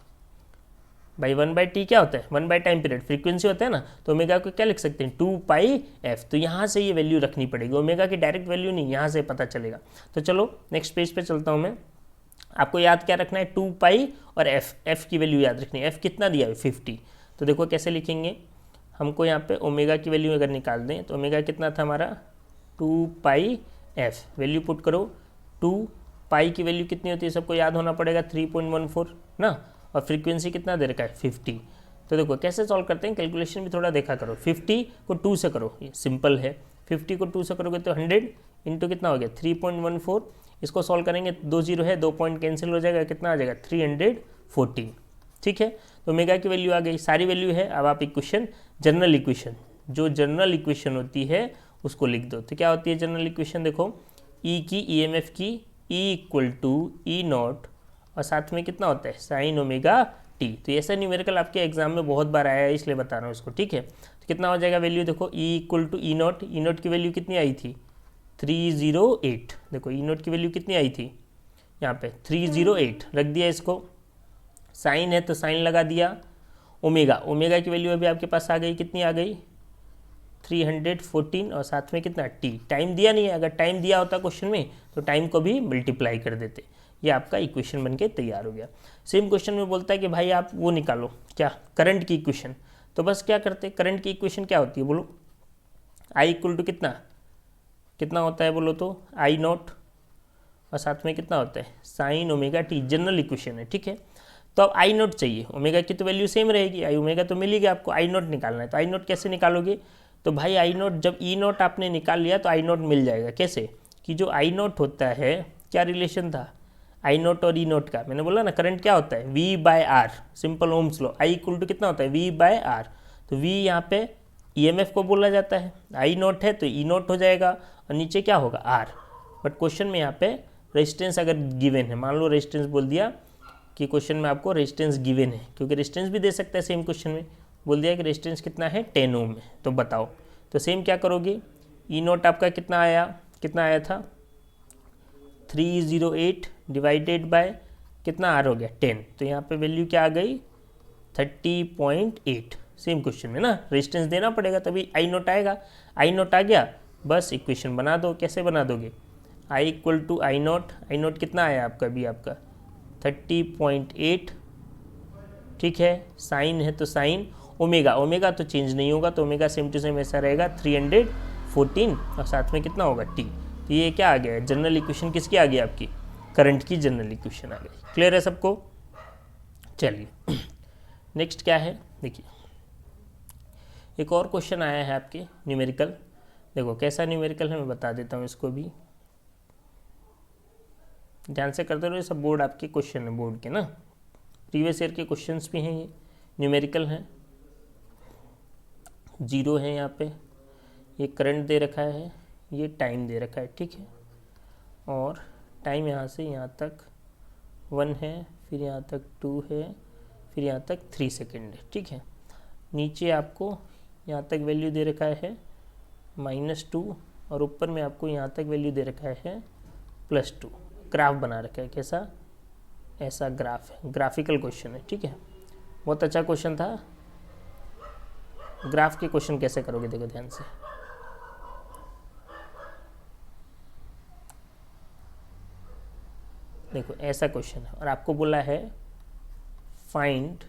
बाई 1 बाई टी क्या होता है? 1 बाई टाइम पीरियड, फ्रीक्वेंसी होता है ना। तो ओमेगा को क्या लिख सकते हैं? 2 पाई एफ। तो यहाँ से ये वैल्यू रखनी पड़ेगी, ओमेगा की डायरेक्ट वैल्यू नहीं, यहाँ से पता चलेगा। तो चलो नेक्स्ट पेज पे चलता हूँ मैं। आपको याद क्या रखना है? 2 पाई और एफ की वैल्यू याद रखनी है। एफ कितना दिया है? 50। तो देखो कैसे लिखेंगे, हमको यहाँ पे ओमेगा की वैल्यू अगर निकाल दें तो ओमेगा कितना था हमारा? 2 पाई एफ। वैल्यू पुट करो, 2 पाई की वैल्यू कितनी होती है सबको याद होना पड़ेगा? 3.14 ना। और फ्रीक्वेंसी कितना दे रखा है? 50। तो देखो कैसे सॉल्व करते हैं, कैलकुलेशन भी थोड़ा देखा करो। 50 को 2 से करो, ये सिंपल है। 50 को 2 से करोगे तो 100 इंटू कितना हो गया? 3.14। इसको सॉल्व करेंगे, 2 जीरो है, 2 पॉइंट कैंसिल हो जाएगा, कितना आ जाएगा? 314। ठीक है, तो ओमेगा की वैल्यू आ गई, सारी वैल्यू है। अब आप इक्वेशन, जनरल इक्वेशन, जो जनरल इक्वेशन होती है उसको लिख दो। तो क्या होती है जनरल इक्वेशन? देखो ई की, ईएमएफ की, E equal to E naught, और साथ में कितना होता है? Sine omega t. तो ऐसा न्यूमेरिकल आपके एग्जाम में बहुत बार आया है, इसलिए बता रहा हूँ इसको। ठीक है, तो कितना हो जाएगा वैल्यू? देखो E equal to E naught की वैल्यू कितनी आई थी? 308। देखो ई नॉट की वैल्यू कितनी आई थी यहाँ पे? 308 रख दिया इसको। साइन है तो साइन लगा दिया। ओमेगा की वैल्यू अभी आपके पास आ गई, कितनी आ गई? 314, और साथ में कितना? टी। टाइम दिया नहीं है, अगर टाइम दिया होता क्वेश्चन में तो टाइम को भी मल्टीप्लाई कर देते। ये आपका इक्वेशन बनके तैयार हो गया। सेम क्वेश्चन में बोलता है कि भाई आप वो निकालो, क्या? करंट की इक्वेशन। तो बस क्या करते, करंट की इक्वेशन क्या होती है बोलो? आई इक्वल टू कितना होता है बोलो तो? आई नॉट, और साथ में कितना होता है? Sine omega T. General equation है। ठीक है, तो अब आई नॉट चाहिए। ओमेगा की तो वैल्यू सेम रहेगी, आई ओमेगा तो मिलेगी आपको, आई नॉट निकालना है। तो आई नॉट कैसे निकालोगे? तो भाई आई नॉट, जब ई नॉट आपने निकाल लिया तो आई नॉट मिल जाएगा। कैसे? कि जो आई नॉट होता है, क्या रिलेशन था आई नॉट और ई नॉट का? मैंने बोला ना करंट क्या होता है? V by R, simple Ohm's law. I equal to कितना होता है? V by R. तो वी यहाँ पे ईएमएफ को बोला जाता है, आई नॉट है तो ई नॉट हो जाएगा, और नीचे क्या होगा? आर। बट क्वेश्चन में यहाँ पे रेजिस्टेंस अगर गिवन है, मान लो रेजिस्टेंस बोल दिया कि क्वेश्चन में आपको रेजिस्टेंस गिवन है, क्योंकि रेजिस्टेंस भी दे सकता है सेम क्वेश्चन में। बोल दिया कि रेजिस्टेंस कितना है? 10 ओम है। तो बताओ, तो सेम क्या करोगे? ई नॉट आपका कितना आया था? 308 डिवाइडेड बाय कितना आर हो गया? 10। तो यहाँ पे वैल्यू क्या आ गई? 30.8। सेम क्वेश्चन में ना रेजिस्टेंस देना पड़ेगा तभी आई नॉट आएगा। आई नॉट आ गया, बस इक्वेशन बना दो। कैसे बना दोगे? आई इक्वल टू आई नॉट कितना आया आपका? भी आपका 30.8। ठीक है, साइन है तो साइन, ओमेगा तो चेंज नहीं होगा, तो ओमेगा सेम टू सेम ऐसा रहेगा 314, और साथ में कितना होगा? टी। तो ये क्या आ गया? जनरल इक्वेशन किसकी आ गई आपकी? करंट की जनरल इक्वेशन आ गई। क्लियर है सबको? चलिए नेक्स्ट क्या है देखिए, एक और क्वेश्चन आया है आपके न्यूमेरिकल। देखो कैसा न्यूमेरिकल है मैं बता देता हूँ इसको भी, ध्यान से करते रहो। ये सब बोर्ड आपके क्वेश्चन है, बोर्ड के ना, प्रीवियस ईयर के क्वेश्चंस भी हैं, ये न्यूमेरिकल हैं। जीरो है यहाँ पे, ये करंट दे रखा है, ये टाइम दे रखा है। ठीक है, और टाइम यहाँ से यहाँ तक 1 है, फिर यहाँ तक 2 है, फिर यहाँ तक 3 सेकेंड है। ठीक है, नीचे आपको यहाँ तक वैल्यू दे रखा है -2, और ऊपर में आपको यहाँ तक वैल्यू दे रखा है +2। ग्राफ बना रखा है, कैसा? ऐसा ग्राफ है, ग्राफिकल क्वेश्चन है। ठीक है, बहुत अच्छा क्वेश्चन था। ग्राफ के क्वेश्चन कैसे करोगे देखो ध्यान से। देखो ऐसा क्वेश्चन है और आपको बोला है फाइंड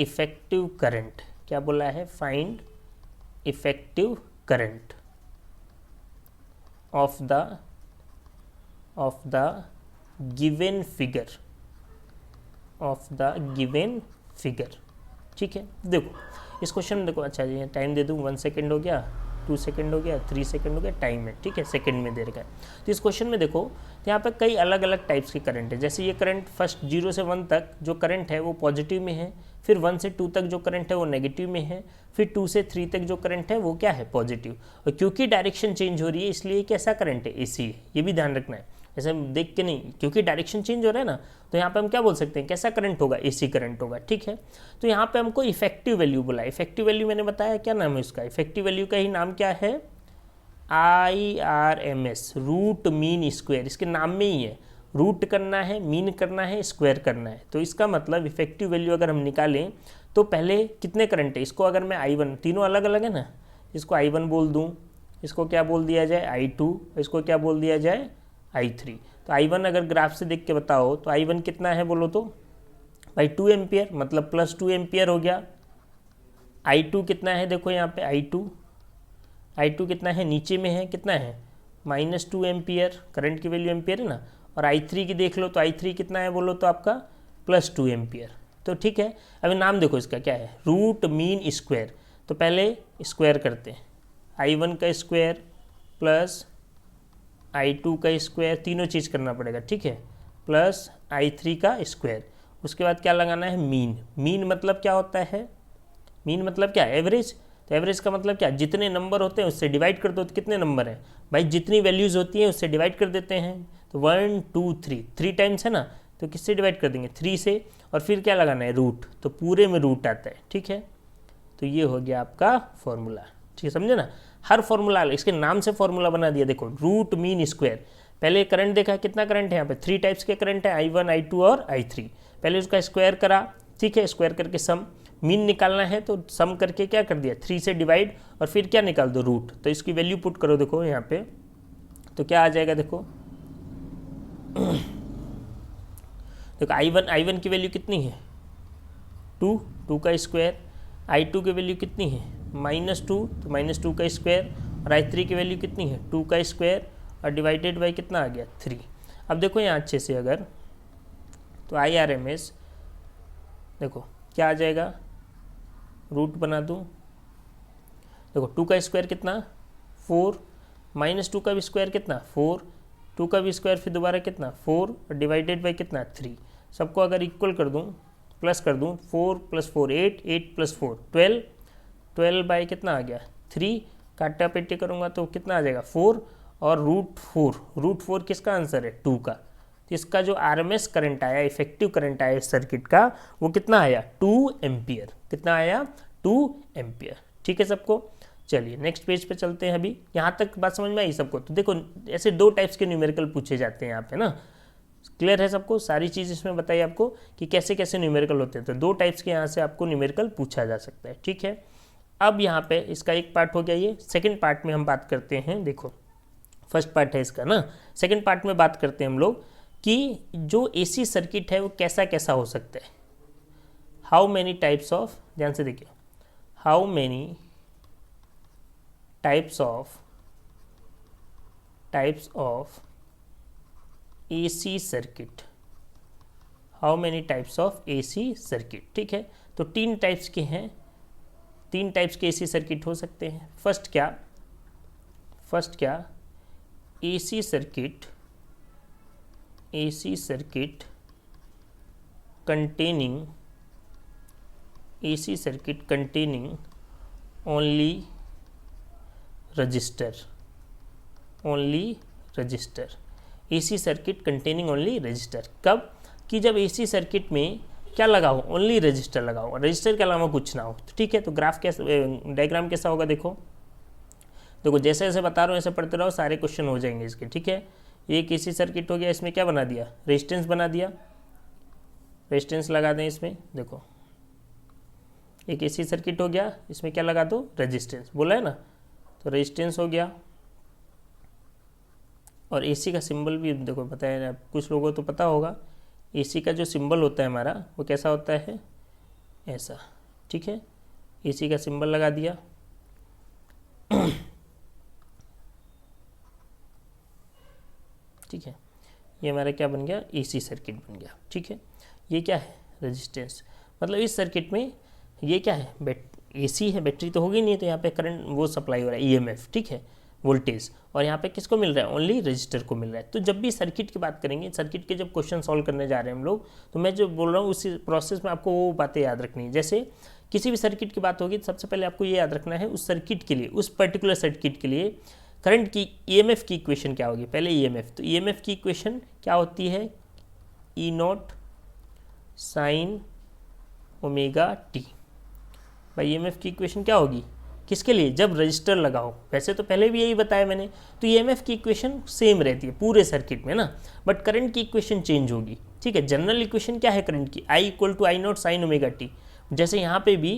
इफेक्टिव करंट। क्या बोला है? Find effective current of the given figure. ठीक है, देखो इस क्वेश्चन में देखो, अच्छा जी टाइम दे दूँ, 1 सेकेंड हो गया, 2 सेकेंड हो गया, 3 सेकेंड हो गया, टाइम है, ठीक है, सेकेंड में दे रखा है। तो इस क्वेश्चन में देखो, तो यहाँ पे कई अलग अलग टाइप्स के करंट है। जैसे ये करंट फर्स्ट 0 से 1 तक जो करंट है वो पॉजिटिव में है, फिर 1 से 2 तक जो करंट है वो नेगेटिव में है, फिर 2 से 3 तक जो करंट है वो क्या है? पॉजिटिव। और क्योंकि डायरेक्शन चेंज हो रही है इसलिए कैसा करंट है? एसी है। ये भी ध्यान रखना है, ऐसे देख के नहीं, क्योंकि डायरेक्शन चेंज हो रहा है ना, तो यहाँ पे हम क्या बोल सकते हैं? कैसा करंट होगा? एसी करंट होगा। ठीक है, तो यहाँ पे हमको इफेक्टिव वैल्यू बोला। इफेक्टिव वैल्यू मैंने बताया, क्या नाम है उसका? इफेक्टिव वैल्यू का ही नाम क्या है? IRMS, root mean square. इसके नाम में ही है, रूट करना है, मीन करना है, स्क्वायर करना है। तो इसका मतलब इफेक्टिव वैल्यू अगर हम निकालें तो पहले कितने करंट है, इसको अगर मैं I1, तीनों अलग अलग है ना, इसको I1 बोल दूँ, इसको क्या बोल दिया जाए? I2, इसको क्या बोल दिया जाए? I3। तो I1 अगर ग्राफ से देख के बताओ तो I1 कितना है बोलो तो भाई 2 एम्पियर, मतलब प्लस 2 एम्पियर हो गया। I2 कितना है? देखो यहाँ पे I2 कितना है? नीचे में है, कितना है? -2 एम्पियर। करंट की वैल्यू एम्पियर है ना। और I3 की देख लो तो I3 कितना है बोलो तो आपका +2 एम्पियर। तो ठीक है, अभी नाम देखो इसका क्या है? Root mean square. तो पहले स्क्वायर करते हैं, I1 का स्क्वायर प्लस I2 का स्क्वायर, तीनों चीज़ करना पड़ेगा, ठीक है, प्लस I3 का स्क्वायर। उसके बाद क्या लगाना है? मीन। मीन मतलब क्या होता है? मीन मतलब क्या? एवरेज। तो एवरेज का मतलब क्या? जितने नंबर होते हैं उससे डिवाइड कर दो। तो कितने नंबर हैं भाई? जितनी वैल्यूज़ होती हैं उससे डिवाइड कर देते हैं। तो 1 2 3 टाइम्स है ना, तो किससे डिवाइड कर देंगे? 3 से। और फिर क्या लगाना है? रूट। तो पूरे में रूट आता है, ठीक है। तो ये हो गया आपका फॉर्मूला, ठीक है, समझे ना। हर फॉर्मूला इसके नाम से फॉर्मूला बना दिया। देखो रूट मीन स्क्वायर। पहले करंट देखा, कितना करंट है यहाँ पे? 3 टाइप्स के करंट है, I1 I2 और I3। पहले उसका स्क्वायर करा, ठीक है, स्क्वायर करके सम। मीन निकालना है तो सम करके क्या कर दिया? 3 से डिवाइड, और फिर क्या निकाल दो? रूट। तो इसकी वैल्यू पुट करो, देखो यहाँ पे तो क्या आ जाएगा? देखो देखो I1 की वैल्यू कितनी है? 2 का स्क्वायर। I2 की वैल्यू कितनी है? -2, तो -2 का स्क्वायर। और I3 की वैल्यू कितनी है? 2 का स्क्वायर और डिवाइडेड बाई कितना आ गया? 3। अब देखो यहाँ अच्छे से अगर तो IRMS देखो क्या आ जाएगा? रूट बना दूँ, देखो 2 का स्क्वायर कितना? 4, -2 का भी स्क्वायर कितना? 4, 2 का भी स्क्वायर फिर दोबारा कितना? 4, और डिवाइडेड बाई कितना? 3। सबको अगर इक्वल कर दूँ, प्लस कर दूँ, 4 + 4 8, 8 + 4 12, 12 बाई कितना आ गया? 3। काटा पेटी करूँगा तो कितना आ जाएगा? 4 और रूट 4 किसका आंसर है? 2 का। तो इसका जो RMS करंट आया, इफेक्टिव करंट आया इस सर्किट का, वो कितना आया? 2 एम्पियर। कितना आया? 2 एम्पियर। ठीक है सबको। चलिए नेक्स्ट पेज पे चलते हैं। अभी यहाँ तक बात समझ में आई सबको? तो देखो ऐसे 2 टाइप्स के न्यूमेरिकल पूछे जाते हैं यहाँ पे ना। क्लियर है सबको? सारी चीज़ इसमें बताइए आपको कि कैसे कैसे न्यूमेरिकल होते हैं। तो 2 टाइप्स के यहाँ से आपको न्यूमेरिकल पूछा जा सकता है, ठीक है। अब यहाँ पे इसका एक पार्ट हो गया, ये सेकंड पार्ट में हम बात करते हैं। देखो फर्स्ट पार्ट है इसका ना, सेकंड पार्ट में बात करते हैं हम लोग कि जो AC सर्किट है वो कैसा कैसा हो सकता है। हाउ मैनी टाइप्स ऑफ, ध्यान से देखिए, how many types of AC circuit, how many types of AC circuit, ठीक है। तो 3 टाइप्स के हैं, 3 टाइप्स के AC सर्किट हो सकते हैं। फर्स्ट क्या? AC circuit containing only register. AC circuit containing only register. कब? कि जब AC सर्किट में क्या लगा हो? ओनली रजिस्टर लगा हो, रजिस्टर के अलावा कुछ ना हो, तो ठीक है। तो ग्राफ कैसा, डायग्राम कैसा होगा? देखो जैसे जैसे बता रहा हूँ ऐसे पढ़ते रहो, सारे क्वेश्चन हो जाएंगे इसके, ठीक है। एक AC सर्किट हो गया, इसमें क्या बना दिया? रेजिस्टेंस बना दिया, रेजिस्टेंस लगा दें इसमें। देखो एक AC सर्किट हो गया, इसमें क्या लगा दो? रेजिस्टेंस, बोला है ना। तो रेजिस्टेंस हो गया और एसी का सिंबल भी देखो पता है, कुछ लोगों को तो पता होगा, एसी का जो सिंबल होता है हमारा वो कैसा होता है, ऐसा, ठीक है। एसी का सिंबल लगा दिया। ठीक है, ये हमारा क्या बन गया, एसी सर्किट बन गया, ठीक है। ये क्या है, रेजिस्टेंस, मतलब इस सर्किट में ये क्या है, एसी है, बैटरी तो होगी नहीं, तो यहाँ पे करंट वो सप्लाई हो रहा है, ईएमएफ, ठीक है, वोल्टेज, और यहाँ पे किसको मिल रहा है, ओनली रजिस्टर को मिल रहा है। तो जब भी सर्किट की बात करेंगे, सर्किट के जब क्वेश्चन सॉल्व करने जा रहे हैं हम लोग, तो मैं जो बोल रहा हूँ उसी प्रोसेस में आपको वो बातें याद रखनी है। जैसे किसी भी सर्किट की बात होगी तो सबसे पहले आपको ये याद रखना है उस सर्किट के लिए, उस पर्टिकुलर सर्किट के लिए करंट की, ईएमएफ की इक्वेशन क्या होगी, पहले ईएमएफ, तो ईएमएफ की इक्वेशन क्या होती है, ई नॉट साइन ओमेगा टी। भाई ईएमएफ की इक्वेशन क्या होगी, किसके लिए, जब रजिस्टर लगाओ, वैसे तो पहले भी यही बताया मैंने, तो ईएमएफ की इक्वेशन सेम रहती है पूरे सर्किट में ना, बट करंट की इक्वेशन चेंज होगी, ठीक है। जनरल इक्वेशन क्या है करंट की, I equal to I naught sine omega T. जैसे यहाँ पे भी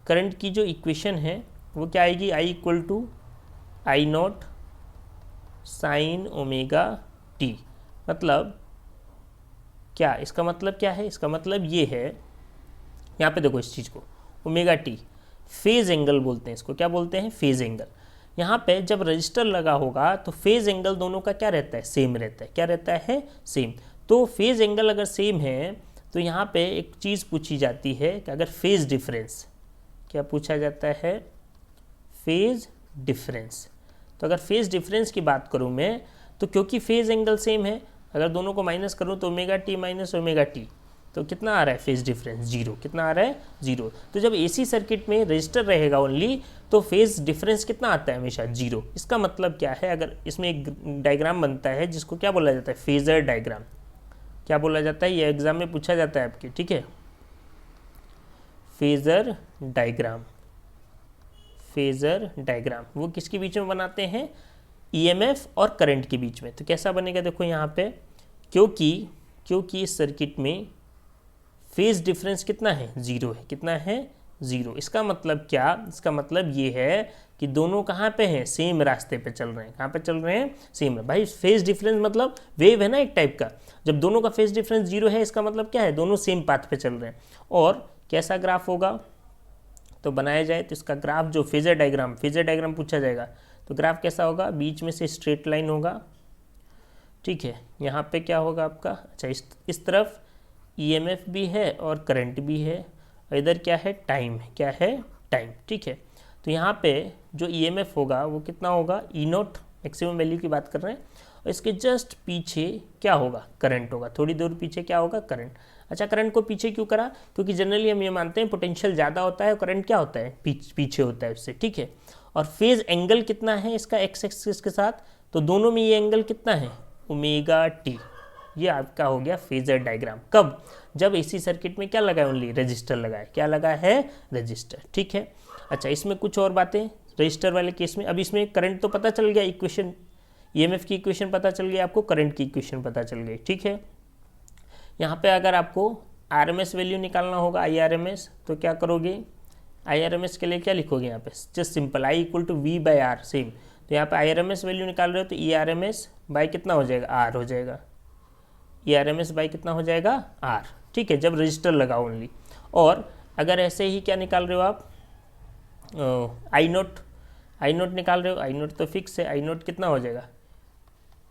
करंट की जो इक्वेशन है वो क्या आएगी, I equal to I naught sine omega T. मतलब क्या, इसका मतलब क्या है, इसका मतलब ये है, यहाँ पे देखो इस चीज़ को, ओमेगा टी फेज एंगल बोलते हैं इसको, क्या बोलते हैं, फेज एंगल। यहाँ पे जब रजिस्टर लगा होगा तो फेज एंगल दोनों का क्या रहता है, सेम रहता है, क्या रहता है, सेम। तो फेज एंगल अगर सेम है तो यहाँ पे एक चीज़ पूछी जाती है कि अगर फेज डिफरेंस, क्या पूछा जाता है, फेज डिफरेंस। तो अगर फेज डिफरेंस की बात करूँ मैं, तो क्योंकि फेज एंगल सेम है, अगर दोनों को माइनस करूँ तो omega T minus omega t, तो कितना आ रहा है फेज डिफरेंस, जीरो। कितना आ रहा है, जीरो। तो जब एसी सर्किट में रजिस्टर रहेगा ओनली, तो फेज डिफरेंस कितना आता है, हमेशा जीरो। इसका मतलब क्या है, अगर इसमें एक डायग्राम बनता है जिसको क्या बोला जाता है, फेजर डायग्राम, क्या बोला जाता है, ये एग्जाम में पूछा जाता है आपके, ठीक है, फेजर डायग्राम। फेजर डायग्राम वो किसके बीच में बनाते हैं, ईएमएफ और करंट के बीच में। तो कैसा बनेगा, देखो यहाँ पे, क्योंकि इस सर्किट में फेज डिफरेंस कितना है, जीरो है, कितना है, जीरो। इसका मतलब क्या, इसका मतलब ये है कि दोनों कहाँ पे हैं, सेम रास्ते पे चल रहे हैं। कहाँ पे चल रहे हैं, सेम है। भाई फेज डिफरेंस मतलब वेव है ना एक टाइप का, जब दोनों का फेज डिफरेंस जीरो है इसका मतलब क्या है, दोनों सेम पाथ पे चल रहे हैं। और कैसा ग्राफ होगा तो बनाया जाए, तो इसका ग्राफ जो फेजर डायग्राम पूछा जाएगा, तो ग्राफ कैसा होगा, बीच में से स्ट्रेट लाइन होगा, ठीक है। यहाँ पे क्या होगा आपका, अच्छा इस तरफ ईएमएफ भी है और करंट भी है, और इधर क्या है, टाइम है, क्या है, टाइम, ठीक है। तो यहाँ पे जो ईएमएफ होगा वो कितना होगा, ई नॉट, मैक्सिमम वैल्यू की बात कर रहे हैं, और इसके जस्ट पीछे क्या होगा, करंट होगा, थोड़ी दूर पीछे क्या होगा, करंट। अच्छा करंट को पीछे क्यों करा, क्योंकि जनरली हम ये मानते हैं पोटेंशियल ज़्यादा होता है और करंट क्या होता है, पीछे होता है उससे, ठीक है। और फेज एंगल कितना है इसका एक्स एक्सिस के साथ, तो दोनों में ये एंगल कितना है, ओमेगा टी। ये आपका हो गया फेजर डायग्राम। कब, जब एसी सर्किट में क्या लगा है, ओनली रजिस्टर लगा है, क्या लगा है, रजिस्टर, ठीक है। अच्छा इसमें कुछ और बातें रजिस्टर वाले केस में, अब इसमें करंट तो पता चल गया, इक्वेशन ईएमएफ की इक्वेशन पता चल गई आपको, करंट की इक्वेशन पता चल गई, ठीक है। यहाँ पे अगर आपको आरएमएस वैल्यू निकालना होगा, आईआरएमएस, तो क्या करोगे, आईआरएमएस के लिए क्या लिखोगे यहाँ पे, just simple I equal to V by R, same. तो यहाँ पे आईआरएमएस वैल्यू निकाल रहे हो तो ईआरएमएस बाई कितना हो जाएगा, आर हो जाएगा, ईआरएमएस बाई कितना हो जाएगा, आर, ठीक है, जब रजिस्टर लगा ओनली। और अगर ऐसे ही क्या निकाल रहे हो आप, आई नोट निकाल रहे हो, आई नोट तो फिक्स है, आई नोट कितना हो जाएगा,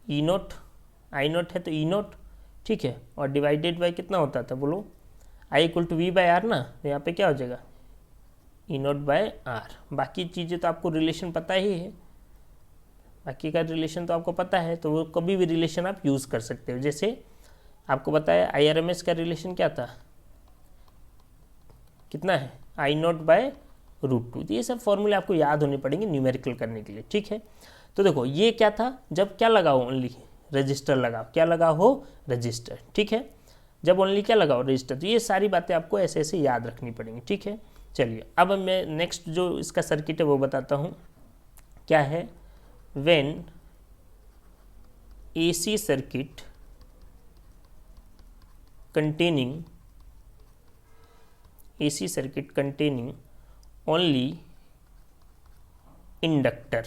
ई नोट, आई नोट है तो ई नोट, ठीक है, और डिवाइडेड बाई कितना होता था, बोलो, I equal to V by R ना, तो यहाँ पे क्या हो जाएगा, ई नोट बाय आर। बाकी चीज़ें तो आपको रिलेशन पता ही है, बाकी का रिलेशन तो आपको पता है, तो वो कभी भी रिलेशन आप यूज़ कर सकते हो। जैसे आपको बताया आईआरएमएस का रिलेशन क्या था, कितना है, आई नोट बाय रूट 2। तो ये सब फॉर्मूले आपको याद होने पड़ेंगे न्यूमेरिकल करने के लिए, ठीक है। तो देखो ये क्या था, जब क्या लगा हो, ओनली रजिस्टर लगा, क्या लगा हो, रजिस्टर, ठीक है। जब ओनली क्या लगा हो, रजिस्टर। तो ये सारी बातें आपको ऐसे ऐसे याद रखनी पड़ेंगी, ठीक है। चलिए अब मैं नेक्स्ट जो इसका सर्किट है वो बताता हूँ, क्या है, when AC circuit containing only inductor,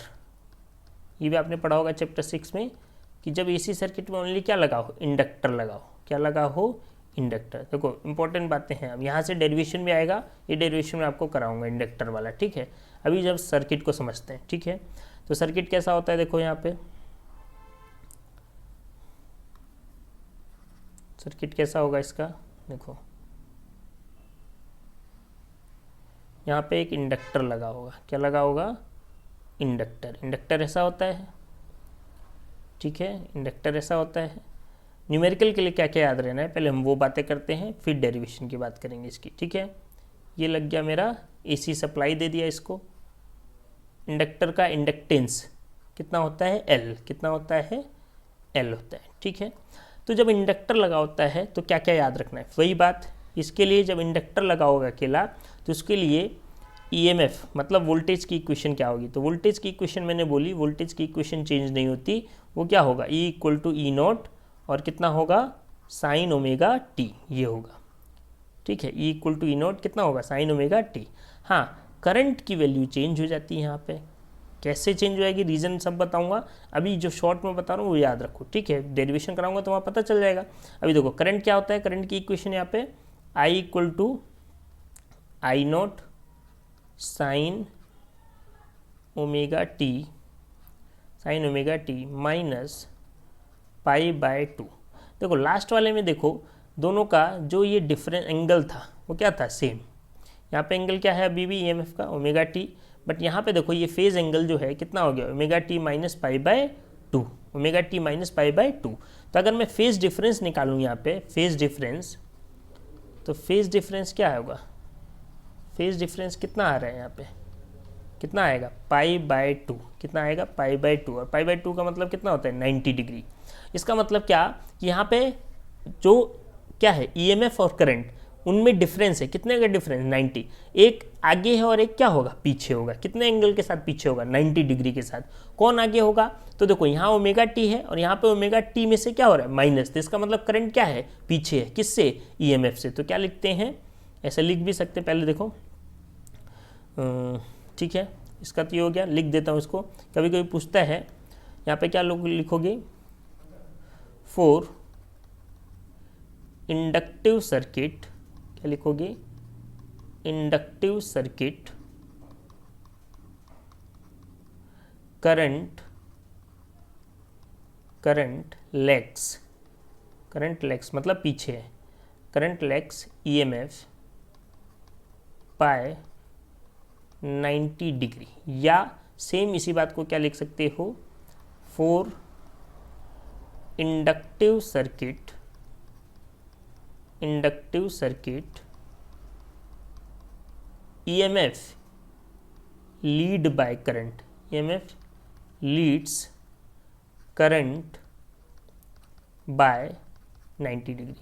ये भी आपने पढ़ा होगा चैप्टर 6 में, कि जब एसी सर्किट में ओनली क्या लगाओ, इंडक्टर लगाओ। क्या लगा हो, इंडक्टर। देखो इंपॉर्टेंट बातें हैं, अब यहाँ से डेरिवेशन भी आएगा, ये डेरिवेशन में आपको कराऊंगा इंडक्टर वाला, ठीक है। अभी जब सर्किट को समझते हैं, ठीक है। तो सर्किट कैसा होता है, देखो यहाँ पे सर्किट कैसा होगा इसका, देखो यहाँ पे एक इंडक्टर लगा होगा। क्या लगा होगा, इंडक्टर। इंडक्टर ऐसा होता है, ठीक है, इंडक्टर ऐसा होता है। न्यूमेरिकल के लिए क्या क्या याद रहना है, पहले हम वो बातें करते हैं, फिर डेरिवेशन की बात करेंगे इसकी, ठीक है। ये लग गया मेरा एसी सप्लाई दे दिया इसको। इंडक्टर का इंडक्टेंस कितना होता है, एल। कितना होता है, एल होता है, ठीक है। तो जब इंडक्टर लगा होता है तो क्या क्या याद रखना है, वही बात। इसके लिए जब इंडक्टर लगा होगा अकेला तो उसके लिए ईएमएफ मतलब वोल्टेज की इक्वेशन क्या होगी, तो वोल्टेज की इक्वेशन मैंने बोली, वोल्टेज की इक्वेशन चेंज नहीं होती। वो क्या होगा, E equal to E naught और कितना होगा, साइन ओमेगा टी, ये होगा, ठीक है। E equal to E naught कितना होगा, साइन ओमेगा टी। हाँ, करंट की वैल्यू चेंज हो जाती है यहाँ पे। कैसे चेंज हो जाएगी, रीज़न सब बताऊंगा। अभी जो शॉर्ट में बता रहा हूँ वो याद रखो, ठीक है। डेरिवेशन कराऊंगा तो वहाँ पता चल जाएगा। अभी देखो करंट क्या होता है, करंट की इक्वेशन यहाँ पे I equal to I naught sine omega T, sine omega T minus pi by 2। देखो लास्ट वाले में देखो दोनों का जो ये डिफरेंट एंगल था वो क्या था, सेम। यहाँ पे एंगल क्या है अभी भी ईएमएफ का, ओमेगा टी। बट यहाँ पे देखो ये फेज एंगल जो है कितना हो गया, omega T minus pi by 2, omega T minus pi by 2। तो अगर मैं फेज डिफरेंस निकालूँ यहाँ पे, फेज डिफरेंस, तो फेज डिफरेंस क्या होगा, फेज डिफरेंस कितना आ रहा है यहाँ पे, कितना आएगा, पाई बाय 2। कितना आएगा, पाई बाय 2। और पाई बाय 2 का मतलब कितना होता है, 90 डिग्री। इसका मतलब क्या कि यहाँ पे जो क्या है ईएमएफ और करंट उनमें डिफरेंस है, कितने का डिफरेंस, 90। एक आगे है और एक क्या होगा, पीछे होगा। कितने एंगल के साथ पीछे होगा, 90 डिग्री के साथ। कौन आगे होगा, तो देखो यहाँ ओमेगा टी है और यहाँ पे ओमेगा टी में से क्या हो रहा है, माइनस। तो इसका मतलब करंट क्या है, पीछे है, किससे, ईएमएफ से। तो क्या लिखते हैं, ऐसे लिख भी सकते, पहले देखो, ठीक है। इसका तो ये हो गया, लिख देता हूँ इसको। कभी कभी पूछता है यहाँ पे क्या लोग लिखोगे, फॉर इंडक्टिव सर्किट, क्या लिखोगे, inductive circuit current lags, current lags मतलब पीछे है, current lags EMF by 90 degree. या सेम इसी बात को क्या लिख सकते हो, for inductive circuit EMF lead by current, EMF leads current by 90 degree.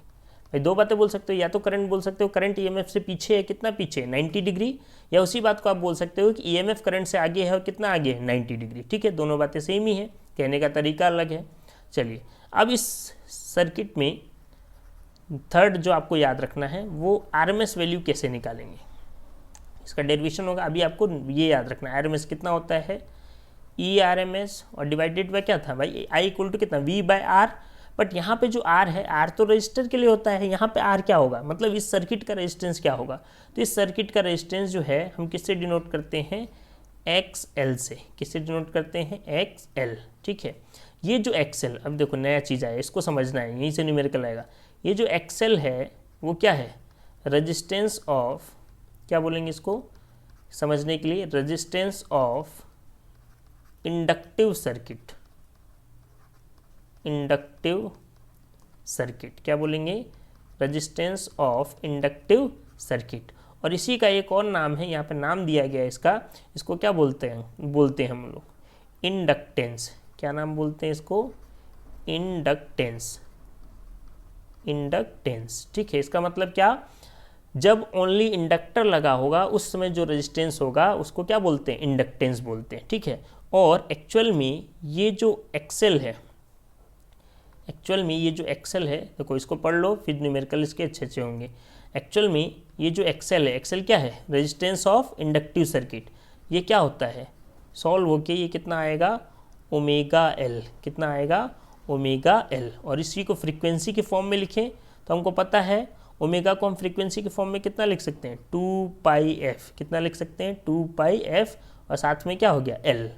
भाई दो बातें बोल सकते हो, या तो करंट बोल सकते हो करंट EMF से पीछे है, कितना पीछे, 90 डिग्री। या उसी बात को आप बोल सकते हो कि EMF करंट से आगे है और कितना आगे है, 90 डिग्री। ठीक है, दोनों बातें सेम ही है, कहने का तरीका अलग है। चलिए अब इस सर्किट में थर्ड जो आपको याद रखना है वो RMS वैल्यू कैसे निकालेंगे, इसका डेरिवेशन होगा। अभी आपको ये याद रखना है RMS कितना होता है, ERMS और डिवाइडेड बाय क्या था भाई, I इक्वल टू कितना, V बाय R। बट यहाँ पे जो R है, R तो रजिस्टर के लिए होता है, यहाँ पे R क्या होगा, मतलब इस सर्किट का रेजिस्टेंस क्या होगा। तो इस सर्किट का रेजिस्टेंस जो है हम किससे डिनोट करते हैं, XL से। किससे डिनोट करते हैं, XL। ठीक है, ये जो XL, अब देखो नया चीज़ आया, इसको समझना है, यहीं से न्यूमेरिकल आएगा। ये जो XL है वो क्या है, रेजिस्टेंस ऑफ, क्या बोलेंगे इसको समझने के लिए, resistance of inductive circuit, inductive circuit, क्या बोलेंगे, रेजिस्टेंस ऑफ इंडक्टिव सर्किट। और इसी का एक और नाम है, यहाँ पे नाम दिया गया है इसका, इसको क्या बोलते हैं हम लोग, इंडक्टेंस। क्या नाम बोलते हैं इसको, इंडक्टेंस, इंडक्टेंस। ठीक है, इसका मतलब क्या, जब ओनली इंडक्टर लगा होगा उस समय जो रेजिस्टेंस होगा उसको क्या बोलते हैं, इंडक्टेंस बोलते हैं। ठीक है, और एक्चुअल में ये जो एक्सेल है, एक्चुअल में ये जो एक्सेल है, देखो इसको पढ़ लो फिर न्यूमेरिकल इसके अच्छे अच्छे होंगे। एक्चुअल में ये जो एक्सेल है, एक्सेल क्या है, रेजिस्टेंस ऑफ इंडक्टिव सर्किट। ये क्या होता है, सॉल्व होके ये कितना आएगा, ओमेगा एल। कितना आएगा, ओमेगा एल, और इसी को फ्रीक्वेंसी के फॉर्म में लिखें तो हमको पता है ओमेगा को हम फ्रीक्वेंसी के फॉर्म में कितना लिख सकते हैं, 2πf, कितना लिख सकते हैं 2πf, और साथ में क्या हो गया एल।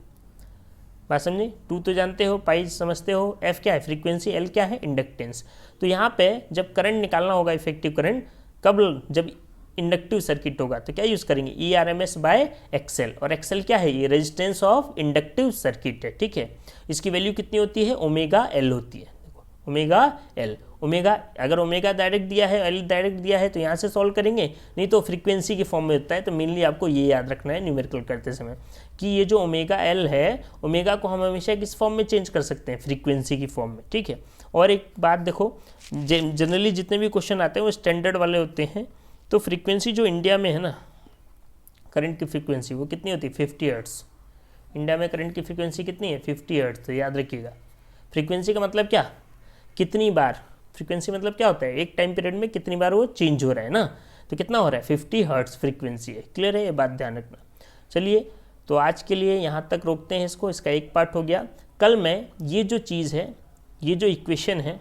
बात समझे, 2 तो जानते हो, पाई समझते हो, एफ क्या है फ्रीक्वेंसी, एल क्या है इंडक्टेंस। तो यहाँ पे जब करंट निकालना होगा इफेक्टिव करंट, कब, जब इंडक्टिव सर्किट होगा तो क्या यूज़ करेंगे, ERMS बाय एक्सएल, और एक्सएल क्या है, ये रेजिस्टेंस ऑफ इंडक्टिव सर्किट है, ठीक है। इसकी वैल्यू कितनी होती है, ओमेगा एल होती है, देखो ओमेगा एल, ओमेगा, अगर ओमेगा डायरेक्ट दिया है, एल डायरेक्ट दिया है तो यहाँ से सॉल्व करेंगे, नहीं तो फ्रीक्वेंसी के फॉर्म में होता है। तो मेनली आपको ये याद रखना है न्यूमेरिकल करते समय कि ये जो ओमेगा एल है, ओमेगा को हम हमेशा किस फॉर्म में चेंज कर सकते हैं, फ्रीक्वेंसी की फॉर्म में, ठीक है। और एक बात देखो, जनरली जितने भी क्वेश्चन आते हैं वो स्टैंडर्ड वाले होते हैं। तो फ्रीक्वेंसी जो इंडिया में है ना, करंट की फ्रीक्वेंसी वो कितनी होती है, 50 हर्ट्ज़। इंडिया में करंट की फ्रीक्वेंसी कितनी है, 50 हर्ट्ज़। तो याद रखिएगा, फ्रीक्वेंसी का मतलब क्या, कितनी बार, फ्रीक्वेंसी मतलब क्या होता है, एक टाइम पीरियड में कितनी बार वो चेंज हो रहा है ना, तो कितना हो रहा है, 50 हर्ट्ज़ फ्रीक्वेंसी है। क्लियर है, ये बात ध्यान रखना। चलिए, तो आज के लिए यहाँ तक रोकते हैं इसको, इसका एक पार्ट हो गया। कल मैं ये जो चीज़ है, ये जो इक्वेशन है,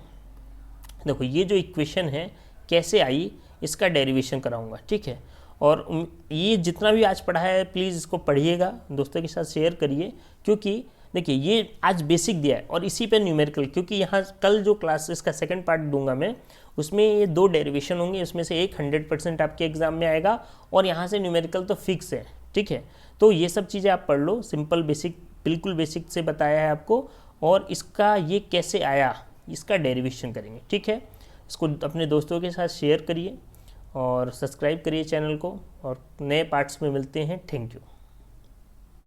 देखो ये जो इक्वेशन है कैसे आई, इसका डेरिवेशन कराऊंगा, ठीक है। और ये जितना भी आज पढ़ा है प्लीज़ इसको पढ़िएगा, दोस्तों के साथ शेयर करिए, क्योंकि देखिए ये आज बेसिक दिया है और इसी पे न्यूमेरिकल, क्योंकि यहाँ कल जो क्लास इसका सेकंड पार्ट दूंगा मैं, उसमें ये 2 डेरिवेशन होंगे, उसमें से एक 100% आपके एग्जाम में आएगा और यहाँ से न्यूमेरिकल तो फिक्स है, ठीक है। तो ये सब चीज़ें आप पढ़ लो, सिंपल बेसिक, बिल्कुल बेसिक से बताया है आपको, और इसका ये कैसे आया इसका डेरिवेशन करेंगे, ठीक है। इसको अपने दोस्तों के साथ शेयर करिए और सब्सक्राइब करिए चैनल को, और नए पार्ट्स में मिलते हैं। Thank you.